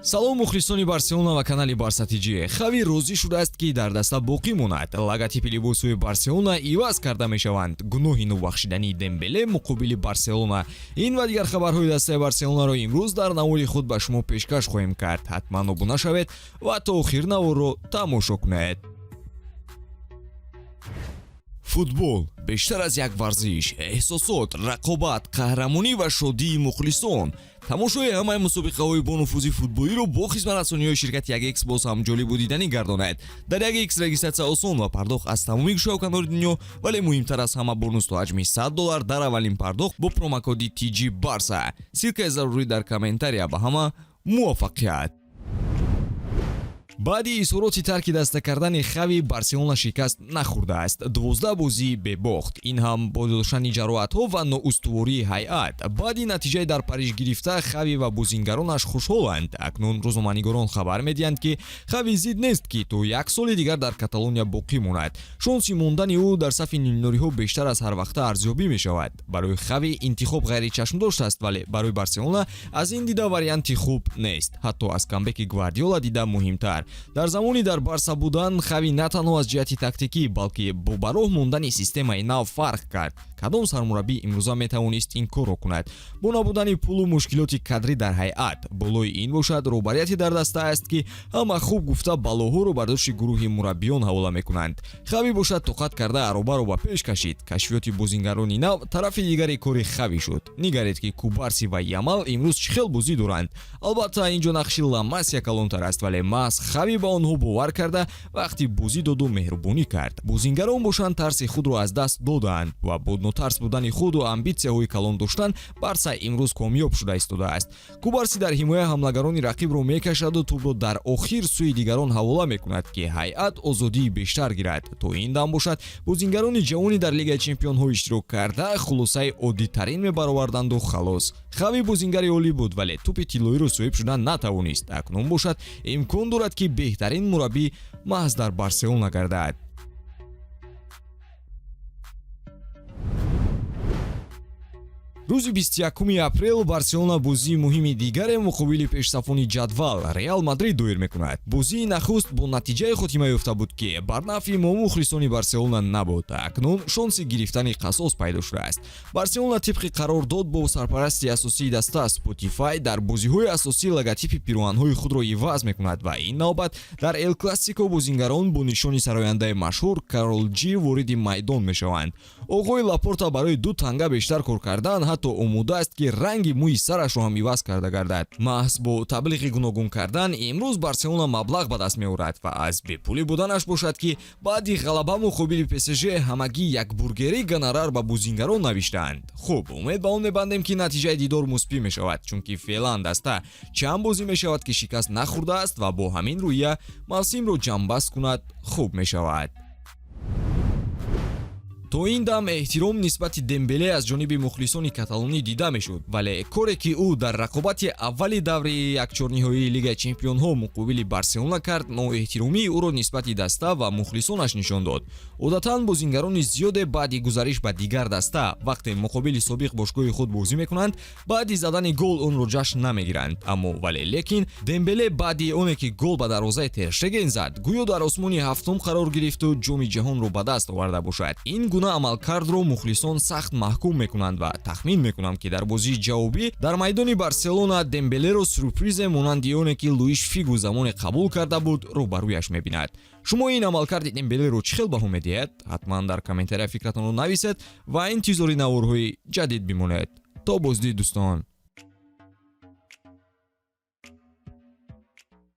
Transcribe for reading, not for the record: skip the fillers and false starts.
салом мухлисони барселона ва канали барса TJ. хави розӣ шудааст ки дар даста боқӣ монад. логотипи либосҳои барселона иваз карда мешаванд. гуноҳи нубахшидании Дембеле муқобили барселона. ин ва дигар хабарҳои дастаи барселонаро имрӯз дар навори худ ба шумо пешкаш хоҳем кард. ҳатман обуна шавед ва то охир наворро тамошо кунед. футбол бештар аз як варзиш, эҳсосот, рақобат, қаҳрамонӣ ва шодии мухлисон. тамошои ҳамаи мусобиқаҳои бонуфузии футболиро бо хизматрасониҳои ширкати 1x боз ҳам ҷолибу диданӣ гардонад. дар 1x регистратсия осон ва пардохт аз тамоми гӯшаоканори дунё, вале муҳимтар аз ҳама бонус то ҳаҷми $100 дар аввалин пардохт бо промокоди TJBARCA. силкаи зарурӣ дар комментария. ба ҳама муваффақият. баъди изҳороти тарки даста кардани хави барселона шикаст нахӯрдааст. 12 бозӣ бебохт. ин ҳам бо доштани ҷароҳатҳо ва ноустувории ҳайат. баъди натиҷаи дар Париж гирифта хави ва бозингаронаш хушҳоланд. акнун рӯзноманигорон хабар медиҳанд ки хави зид нест ки то як соли дигар дар Каталония боқӣ монад. шонси мондани ӯ дар сафи нимниҳориҳо бештар аз ҳар вақта арзёбӣ мешавад. барои хави интихоб ғайричашмдошт аст, вале барои барселона аз ин дида варианти хуб нест. ҳатто аз камбеки Гвардиола дида муҳимтар. дар замони дар барса будан хави на танҳо аз ҷиҳати тактикӣ, балки бо бароҳ мондани системаи нав фарқ кард. кадом сармураббӣ имрӯза метавонист ин корро кунад? бо набудани пулу мушкилоти кадрӣ дар ҳайат. болои ин бошад, роҳбарияти дар даста аст ки ҳама хуб гуфта балоҳоро бардошти гурӯҳи мураббиён ҳавола мекунанд. хави бошад тоқат карда аробаро ба пеш кашид. кашфиёти бозингарони нав тарафи дигари кори хави шуд. нигаред ки Кубарси ва Ямал имрӯз чӣ хел бозӣ доранд. албатта инҷо нақши Ламасия калонтар аст, вале маҳз хави ба онҳо бовар карда вақти бозӣ доду меҳрубонӣ кард. бозингарон бошанд тарси худро аз даст додаанд ва бо нотарс будани худу амбитсияҳои калон доштан барса имрӯз камёб шуда истодааст. Кубарси дар ҳимоя ҳамлагарони рақибро мекашаду тӯбро дар охир сӯи дигарон ҳавола мекунад ки ҳайат озодии бештар гирад. то ин дам бошад, бозингарони ҷавони дар Лигаи Чемпионҳо иштирок карда хулосаи оддитарин мебароварданду халос. хави бозингари олӣ буд, вале тӯпи тиллоиро соҳиб шуда натавонист. акнун бошад, имкон дорад ки беҳтарин мураббӣ маҳз дар Барселона гардад. рӯзи 21 апрел Барселона бозии муҳими дигаре муқобили пешсафони ҷадвал Реал Мадрид доир мекунад. бозии нахуст бо натиҷае хотима ёфта буд ки бар нафъи мо мухлисони Барселона набуд. акнун шонси гирифтани қасос пайдо шудааст. Барселона тибқи қарордод бо сарпарасти асосии даста Spotify дар бозиҳои асосӣ логотипи пируанҳои худро иваз мекунад ва ин навбат дар ЭЛ-КЛАССИКО бозингарон бо нишони сарояндаи машҳур Карол Ҷи вориди майдон мешаванд. оғои Лапорта барои 2 танга бештар кор кардан ҳатто омодааст ки ранги мӯи сарашро ҳам иваз карда гардад. маҳз бо таблиғи гуногун кардан имрӯз Барселона маблағ ба даст меорад ва аз бепулӣ буданаш бошад ки баъди ғалаба муқобили ПСЖ ҳамагӣ як бургери гонорар ба бозингарон навиштаанд. хуб, умед ба он мебандем ки натиҷаи дидор мусбӣ мешавад, чунки феълан даста чанд бозӣ мешавад ки шикаст нахӯрдааст ва бо ҳамин рӯя мавсимро ҷамъбаст кунад хуб мешавад. то ин дам эҳтиром нисбати Дембеле аз ҷониби мухлисони каталонӣ дида мешуд, вале коре ки ӯ дар рақобати аввали даври якчорниҳоии Лигаи Чемпионҳо муқобили Барселона кард, ноэҳтиромии ӯро нисбати даста ва мухлисонаш нишон дод. одатан бозингарони зиёде баъди гузариш ба дигар даста вақте муқобили собиқ бошгоҳи худ бозӣ мекунанд, баъди задани гол онро ҷашн намегиранд. аммо вале лекин Дембеле баъди оне ки гол ба дарвозаи Тер Штеген зад, гӯё дар осмони ҳафтум қарор гирифту ҷоми ҷаҳонро ба даст оварда бошад. ин гуна амалкардро мухлисон сахт маҳкум мекунанд ва тахмин мекунам ки дар бозии ҷавобӣ дар майдони Барселона Дембелеро сюрпризе монанди оне ки Луиш Фигу замоне қабул карда буд рӯбарӯяш мебинад. шумо ин амалкарди Дембелеро чӣ хел баҳо медиҳед? ҳатман дар комментария фикратонро нависед ва интизори наворҳои ҷадид бимонед. то боздид дӯстон.